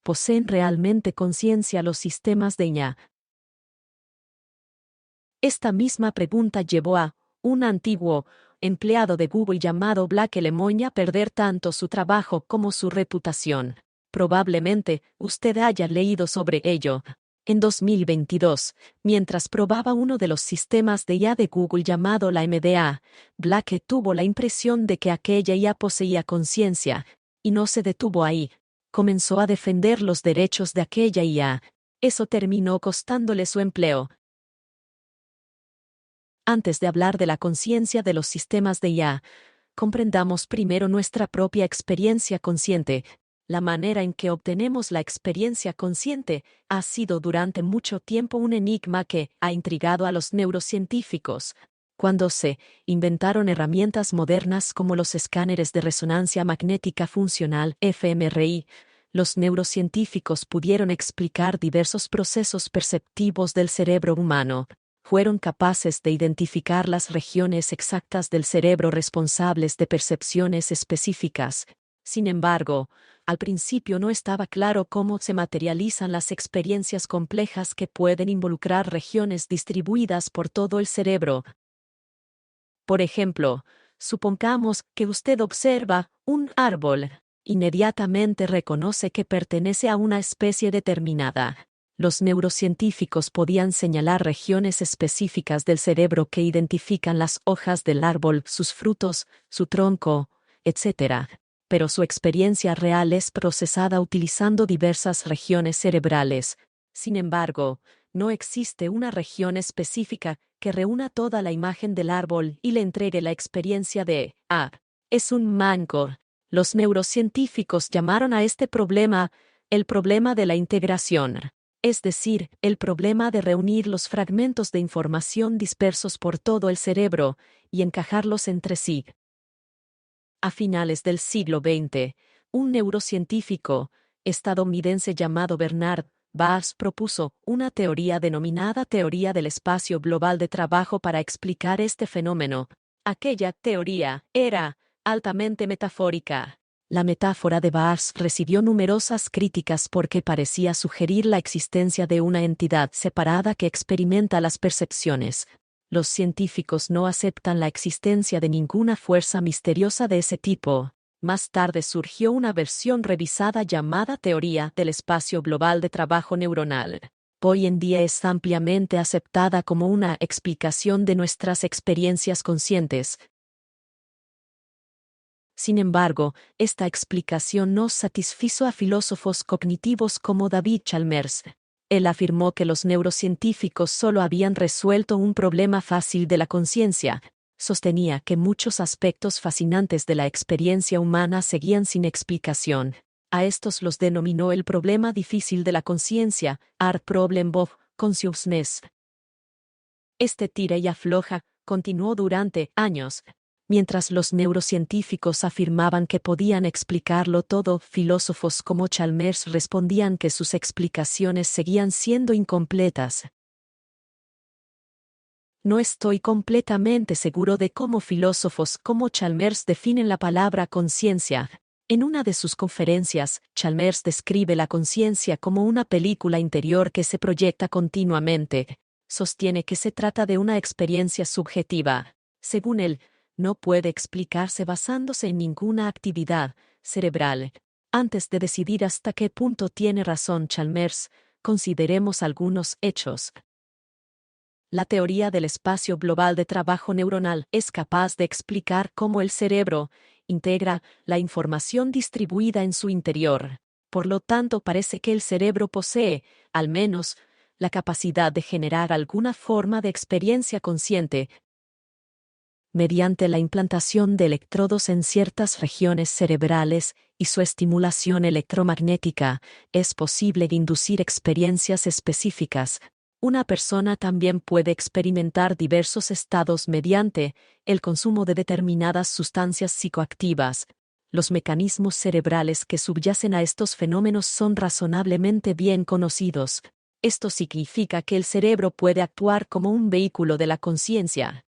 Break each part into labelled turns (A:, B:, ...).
A: ¿poseen realmente conciencia los sistemas de IA? Esta misma pregunta llevó a un antiguo empleado de Google llamado Blake Lemoine a perder tanto su trabajo como su reputación. Probablemente usted haya leído sobre ello. En 2022, mientras probaba uno de los sistemas de IA de Google llamado la MDA, Blake tuvo la impresión de que aquella IA poseía conciencia, y no se detuvo ahí. Comenzó a defender los derechos de aquella IA. Eso terminó costándole su empleo. Antes de hablar de la conciencia de los sistemas de IA, comprendamos primero nuestra propia experiencia consciente. La manera en que obtenemos la experiencia consciente ha sido durante mucho tiempo un enigma que ha intrigado a los neurocientíficos. Cuando se inventaron herramientas modernas como los escáneres de resonancia magnética funcional fMRI, los neurocientíficos pudieron explicar diversos procesos perceptivos del cerebro humano. Fueron capaces de identificar las regiones exactas del cerebro responsables de percepciones específicas. Sin embargo, al principio no estaba claro cómo se materializan las experiencias complejas que pueden involucrar regiones distribuidas por todo el cerebro. Por ejemplo, supongamos que usted observa un árbol. Inmediatamente reconoce que pertenece a una especie determinada. Los neurocientíficos podían señalar regiones específicas del cerebro que identifican las hojas del árbol, sus frutos, su tronco, etc. Pero su experiencia real es procesada utilizando diversas regiones cerebrales. Sin embargo, no existe una región específica que reúna toda la imagen del árbol y le entregue la experiencia de es un mango. Los neurocientíficos llamaron a este problema el problema de la integración, es decir, el problema de reunir los fragmentos de información dispersos por todo el cerebro y encajarlos entre sí. A finales del siglo XX, un neurocientífico estadounidense llamado Bernard Bass propuso una teoría denominada teoría del espacio global de trabajo para explicar este fenómeno. Aquella teoría era altamente metafórica. La metáfora de Bass recibió numerosas críticas porque parecía sugerir la existencia de una entidad separada que experimenta las percepciones. Los científicos no aceptan la existencia de ninguna fuerza misteriosa de ese tipo. Más tarde surgió una versión revisada llamada teoría del espacio global de trabajo neuronal. Hoy en día es ampliamente aceptada como una explicación de nuestras experiencias conscientes. Sin embargo, esta explicación no satisfizo a filósofos cognitivos como David Chalmers. Él afirmó que los neurocientíficos solo habían resuelto un problema fácil de la conciencia. Sostenía que muchos aspectos fascinantes de la experiencia humana seguían sin explicación. A estos los denominó el problema difícil de la conciencia, Hard Problem of Consciousness. Este tira y afloja continuó durante años. Mientras los neurocientíficos afirmaban que podían explicarlo todo, filósofos como Chalmers respondían que sus explicaciones seguían siendo incompletas. No estoy completamente seguro de cómo filósofos como Chalmers definen la palabra conciencia. En una de sus conferencias, Chalmers describe la conciencia como una película interior que se proyecta continuamente. Sostiene que se trata de una experiencia subjetiva. Según él, no puede explicarse basándose en ninguna actividad cerebral. Antes de decidir hasta qué punto tiene razón Chalmers, consideremos algunos hechos. La teoría del espacio global de trabajo neuronal es capaz de explicar cómo el cerebro integra la información distribuida en su interior. Por lo tanto, parece que el cerebro posee, al menos, la capacidad de generar alguna forma de experiencia consciente mediante la implantación de electrodos en ciertas regiones cerebrales y su estimulación electromagnética, es posible inducir experiencias específicas. Una persona también puede experimentar diversos estados mediante el consumo de determinadas sustancias psicoactivas. Los mecanismos cerebrales que subyacen a estos fenómenos son razonablemente bien conocidos. Esto significa que el cerebro puede actuar como un vehículo de la conciencia.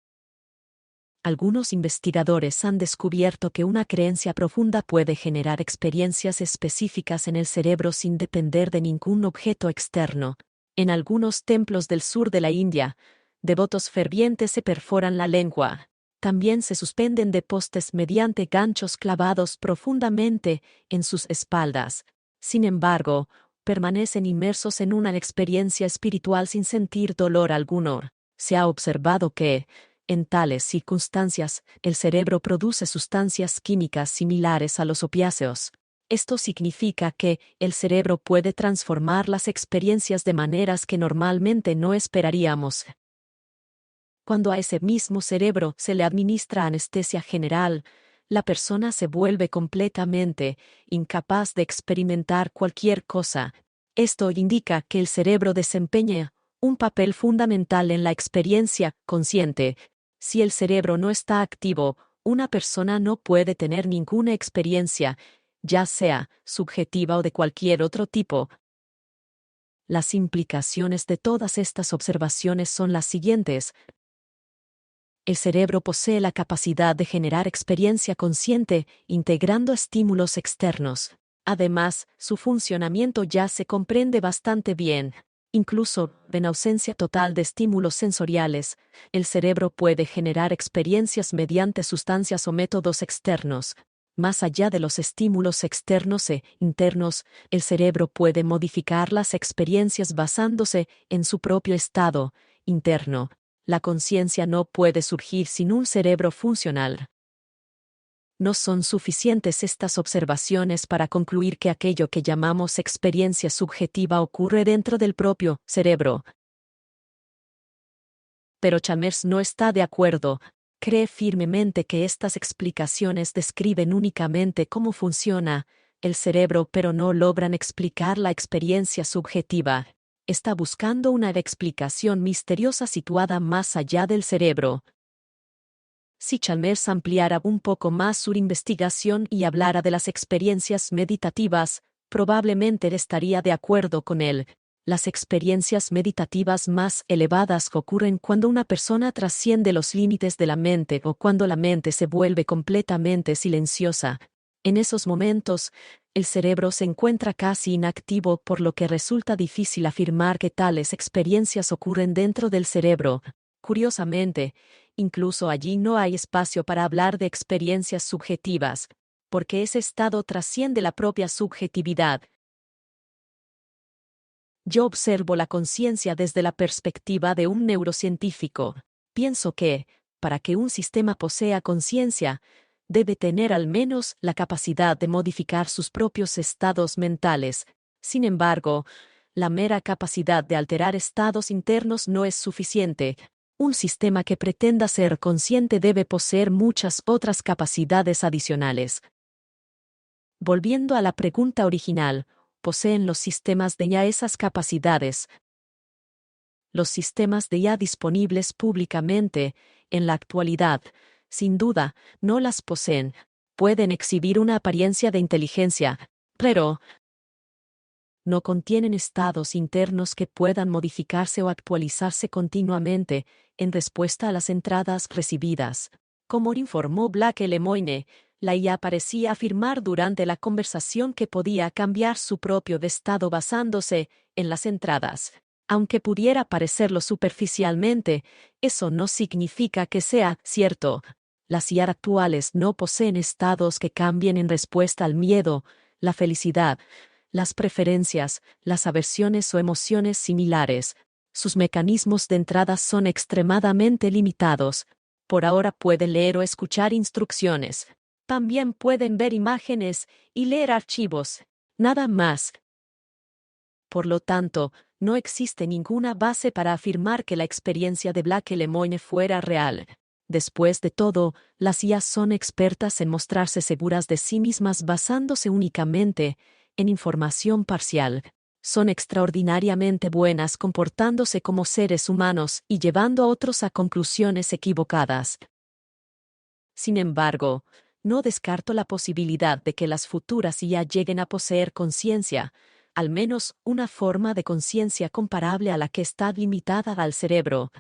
A: Algunos investigadores han descubierto que una creencia profunda puede generar experiencias específicas en el cerebro sin depender de ningún objeto externo. En algunos templos del sur de la India, devotos fervientes se perforan la lengua. También se suspenden de postes mediante ganchos clavados profundamente en sus espaldas. Sin embargo, permanecen inmersos en una experiencia espiritual sin sentir dolor alguno. Se ha observado que, en tales circunstancias, el cerebro produce sustancias químicas similares a los opiáceos. Esto significa que el cerebro puede transformar las experiencias de maneras que normalmente no esperaríamos. Cuando a ese mismo cerebro se le administra anestesia general, la persona se vuelve completamente incapaz de experimentar cualquier cosa. Esto indica que el cerebro desempeña un papel fundamental en la experiencia consciente. Si el cerebro no está activo, una persona no puede tener ninguna experiencia, ya sea subjetiva o de cualquier otro tipo. Las implicaciones de todas estas observaciones son las siguientes. El cerebro posee la capacidad de generar experiencia consciente integrando estímulos externos. Además, su funcionamiento ya se comprende bastante bien. Incluso, en ausencia total de estímulos sensoriales, el cerebro puede generar experiencias mediante sustancias o métodos externos. Más allá de los estímulos externos e internos, el cerebro puede modificar las experiencias basándose en su propio estado interno. La conciencia no puede surgir sin un cerebro funcional. No son suficientes estas observaciones para concluir que aquello que llamamos experiencia subjetiva ocurre dentro del propio cerebro. Pero Chalmers no está de acuerdo. Cree firmemente que estas explicaciones describen únicamente cómo funciona el cerebro, pero no logran explicar la experiencia subjetiva. Está buscando una explicación misteriosa situada más allá del cerebro. Si Chalmers ampliara un poco más su investigación y hablara de las experiencias meditativas, probablemente estaría de acuerdo con él. Las experiencias meditativas más elevadas ocurren cuando una persona trasciende los límites de la mente o cuando la mente se vuelve completamente silenciosa. En esos momentos, el cerebro se encuentra casi inactivo, por lo que resulta difícil afirmar que tales experiencias ocurren dentro del cerebro. Curiosamente, incluso allí no hay espacio para hablar de experiencias subjetivas, porque ese estado trasciende la propia subjetividad. Yo observo la conciencia desde la perspectiva de un neurocientífico. Pienso que, para que un sistema posea conciencia, debe tener al menos la capacidad de modificar sus propios estados mentales. Sin embargo, la mera capacidad de alterar estados internos no es suficiente. Un sistema que pretenda ser consciente debe poseer muchas otras capacidades adicionales. Volviendo a la pregunta original, ¿poseen los sistemas de IA esas capacidades? Los sistemas de IA disponibles públicamente, en la actualidad, sin duda, no las poseen. Pueden exhibir una apariencia de inteligencia, pero no contienen estados internos que puedan modificarse o actualizarse continuamente en respuesta a las entradas recibidas. Como informó Black Lemoine, la IA parecía afirmar durante la conversación que podía cambiar su propio estado basándose en las entradas. Aunque pudiera parecerlo superficialmente, eso no significa que sea cierto. Las IA actuales no poseen estados que cambien en respuesta al miedo, la felicidad, las preferencias, las aversiones o emociones similares. Sus mecanismos de entrada son extremadamente limitados. Por ahora pueden leer o escuchar instrucciones. También pueden ver imágenes y leer archivos. Nada más. Por lo tanto, no existe ninguna base para afirmar que la experiencia de Black Lemoine fuera real. Después de todo, las IA son expertas en mostrarse seguras de sí mismas basándose únicamente en información parcial. Son extraordinariamente buenas comportándose como seres humanos y llevando a otros a conclusiones equivocadas. Sin embargo, no descarto la posibilidad de que las futuras IA lleguen a poseer conciencia, al menos una forma de conciencia comparable a la que está limitada al cerebro.